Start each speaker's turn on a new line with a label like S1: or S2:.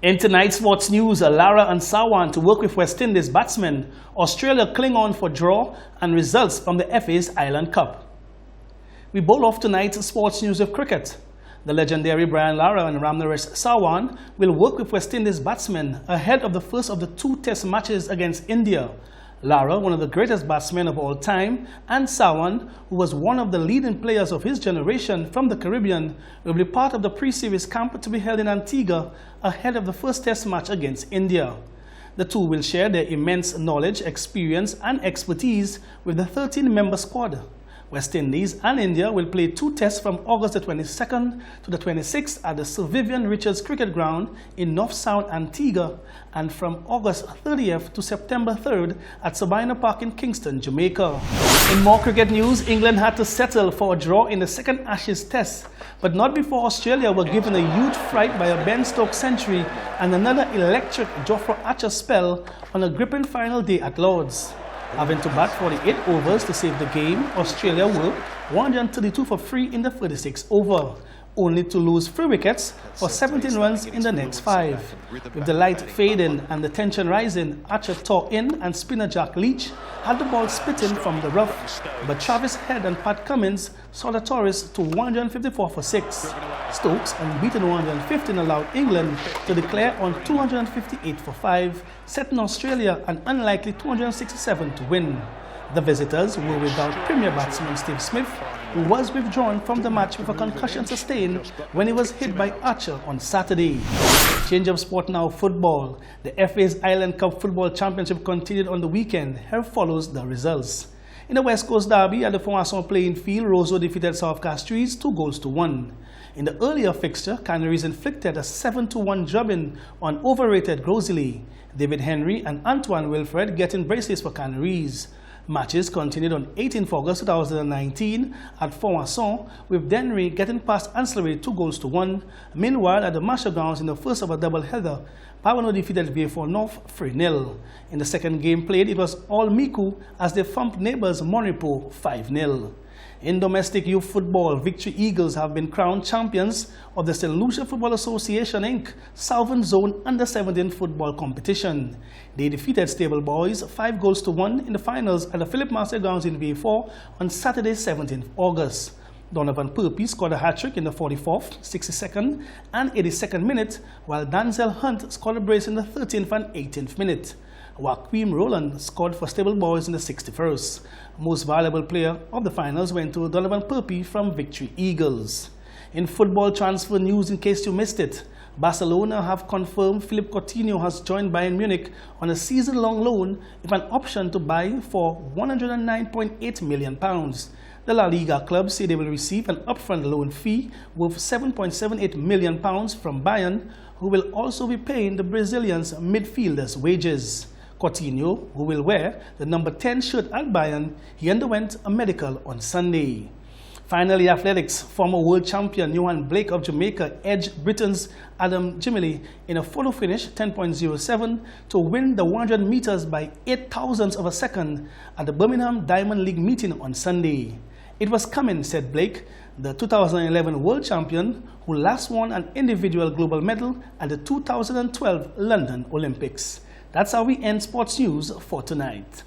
S1: In tonight's sports news, Lara and Sawan to work with West Indies batsmen. Australia cling on for draw and results from the FA's Island Cup. We bowl off tonight's sports news of cricket. The legendary Brian Lara and Ramnaresh Sawan will work with West Indies batsmen ahead of the first of the two test matches against India. Lara, one of the greatest batsmen of all time, and Sawan, who was one of the leading players of his generation from the Caribbean, will be part of the pre-series camp to be held in Antigua ahead of the first test match against India. The two will share their immense knowledge, experience and expertise with the 13-member squad. West Indies and India will play two tests from August the 22nd to the 26th at the Sir Vivian Richards Cricket Ground in North Sound, Antigua, and from August 30th to September 3rd at Sabina Park in Kingston, Jamaica. In more cricket news, England had to settle for a draw in the second Ashes Test, but not before Australia were given a huge fright by a Ben Stokes century and another electric Jofra Archer spell on a gripping final day at Lord's. Having to bat 48 overs to save the game, Australia were 132 for 3 in the 36th over, only to lose 3 wickets for 17 runs in the next 5. With the light fading and the tension rising, Archer tore in and spinner Jack Leach had the ball spitting from the rough, but Travis Head and Pat Cummins saw the Tories to 154 for 6. Stokes, unbeaten 115, allowed England to declare on 258 for 5, setting Australia an unlikely 267 to win. The visitors were without Premier batsman Steve Smith, who was withdrawn from the match with a concussion sustained when he was hit by Archer on Saturday. Change of sport now, football. The FA's Island Cup Football Championship continued on the weekend. Here follows the results. In the West Coast Derby at the Formason playing field, Roseau defeated South Castries 2-1. In the earlier fixture, Canaries inflicted a 7-1 drubbing on overrated Grosley. David Henry and Antoine Wilfred getting bracelets for Canaries. Matches continued on 18th August 2019 at Formason, with Denry getting past Ancillary 2-1. Meanwhile, at the Marshall Grounds in the first of a double-header, Pawano defeated Vieux-Fort North 3-0. In the second game played, it was all Miku as they thumped neighbours Monipo 5-0. In domestic youth football, Victory Eagles have been crowned champions of the St. Lucia Football Association Inc. Southern Zone Under-17 football competition. They defeated Stable Boys 5-1 in the finals at the Philip Master Grounds in Vieux-Fort on Saturday, 17th August. Donovan Purpey scored a hat-trick in the 44th, 62nd and 82nd minute, while Danzel Hunt scored a brace in the 13th and 18th minute. Joaquim Roland scored for Stable Boys in the 61st. Most valuable player of the finals went to Donovan Purpey from Victory Eagles. In football transfer news, in case you missed it, Barcelona have confirmed Philippe Coutinho has joined Bayern Munich on a season-long loan with an option to buy for £109.8 million. The La Liga club say they will receive an upfront loan fee worth £7.78 million from Bayern, who will also be paying the Brazilian's midfielders' wages. Coutinho, who will wear the number 10 shirt at Bayern, he underwent a medical on Sunday. Finally, athletics. Former world champion Johan Blake of Jamaica edged Britain's Adam Jimmy in a photo finish 10.07 to win the 100 meters by 8 thousandths of a second at the Birmingham Diamond League meeting on Sunday. It was coming, said Blake, the 2011 world champion, who last won an individual global medal at the 2012 London Olympics. That's how we end sports news for tonight.